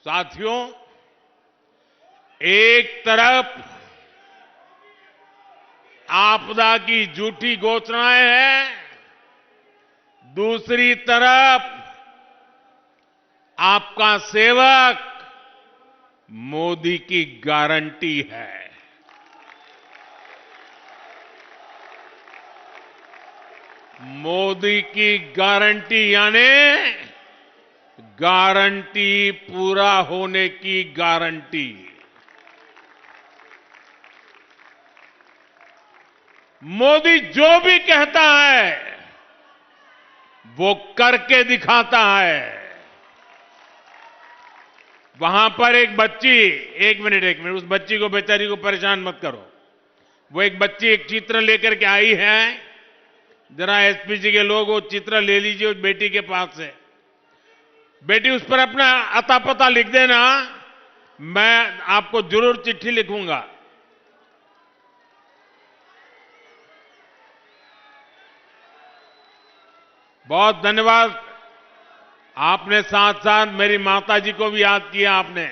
साथियों, एक तरफ आपदा की झूठी घोषणाएं हैं, दूसरी तरफ आपका सेवक मोदी की गारंटी है। मोदी की गारंटी यानी गारंटी पूरा होने की गारंटी। मोदी जो भी कहता है वो करके दिखाता है। वहां पर एक बच्ची, एक मिनट, उस बच्ची को, बेचारी को परेशान मत करो। वो एक बच्ची एक चित्र लेकर के आई है। जरा एसपीजी के लोग वो चित्र ले लीजिए उस बेटी के पास से। बेटी, उस पर अपना अता पता लिख देना, मैं आपको जरूर चिट्ठी लिखूंगा। बहुत धन्यवाद। आपने साथ साथ मेरी माताजी को भी याद किया आपने।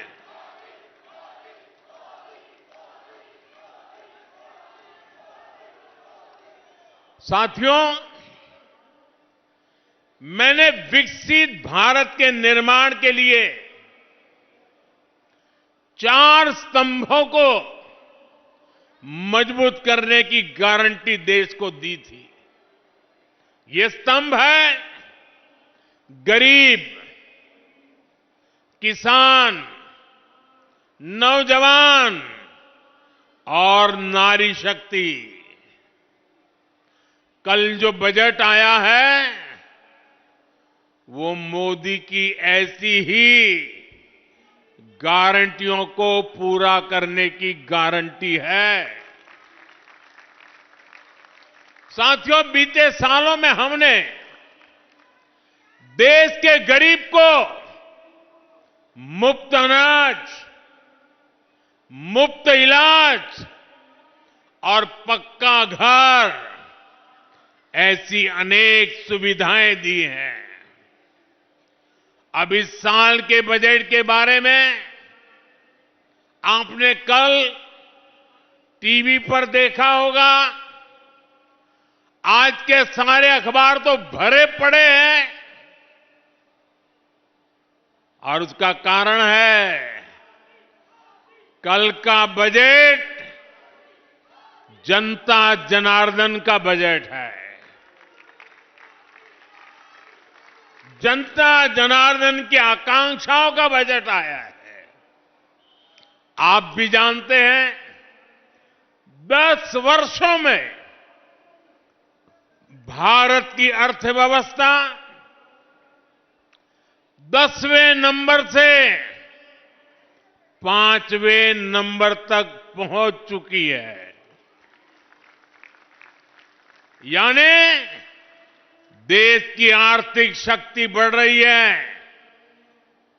साथियों, मैंने विकसित भारत के निर्माण के लिए 4 स्तंभों को मजबूत करने की गारंटी देश को दी थी। ये स्तंभ है गरीब, किसान, नौजवान और नारी शक्ति। कल जो बजट आया है वो मोदी की ऐसी ही गारंटियों को पूरा करने की गारंटी है। साथियों, बीते सालों में हमने देश के गरीब को मुफ्त अनाज, मुफ्त इलाज और पक्का घर, ऐसी अनेक सुविधाएं दी हैं। अब इस साल के बजट के बारे में आपने कल टीवी पर देखा होगा। आज के सारे अखबार तो भरे पड़े हैं और उसका कारण है कल का बजट जनता जनार्दन का बजट है। जनता जनार्दन की आकांक्षाओं का बजट आया है। आप भी जानते हैं 10 वर्षों में भारत की अर्थव्यवस्था 10वें नंबर से 5वें नंबर तक पहुंच चुकी है। यानी देश की आर्थिक शक्ति बढ़ रही है,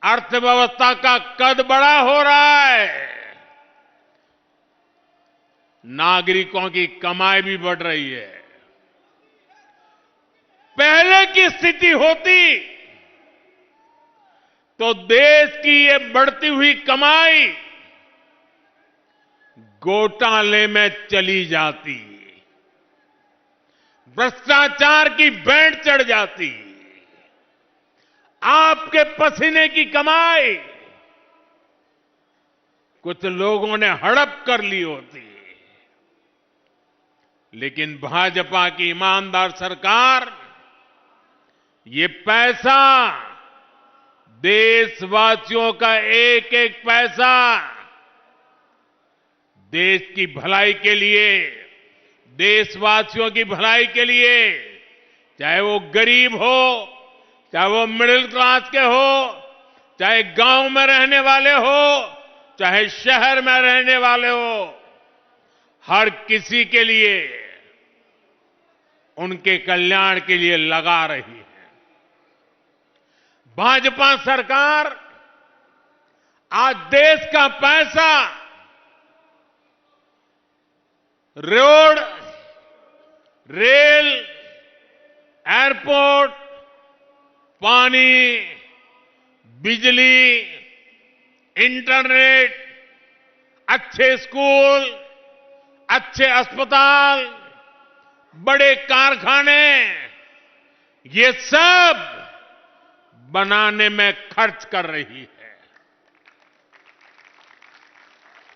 अर्थव्यवस्था का कद बड़ा हो रहा है, नागरिकों की कमाई भी बढ़ रही है। पहले की स्थिति होती तो देश की ये बढ़ती हुई कमाई घोटाले में चली जाती, भ्रष्टाचार की बैंड चढ़ जाती, आपके पसीने की कमाई कुछ लोगों ने हड़प कर ली होती। लेकिन भाजपा की ईमानदार सरकार ये पैसा, देशवासियों का एक एक पैसा देश की भलाई के लिए, देशवासियों की भलाई के लिए, चाहे वो गरीब हो, चाहे वो मिडिल क्लास के हो, चाहे गांव में रहने वाले हो, चाहे शहर में रहने वाले हो, हर किसी के लिए, उनके कल्याण के लिए लगा रही है। भाजपा सरकार आज देश का पैसा रोड, रेल, एयरपोर्ट, पानी, बिजली, इंटरनेट, अच्छे स्कूल, अच्छे अस्पताल, बड़े कारखाने, ये सब बनाने में खर्च कर रही है।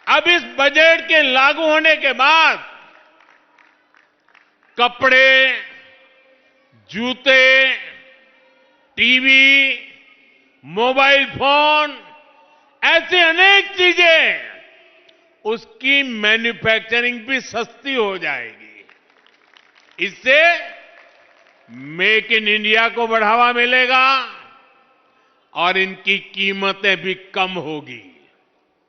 अब इस बजट के लागू होने के बाद कपड़े, जूते, टीवी, मोबाइल फोन, ऐसी अनेक चीजें, उसकी मैन्युफैक्चरिंग भी सस्ती हो जाएगी। इससे मेक इन इंडिया को बढ़ावा मिलेगा और इनकी कीमतें भी कम होगी।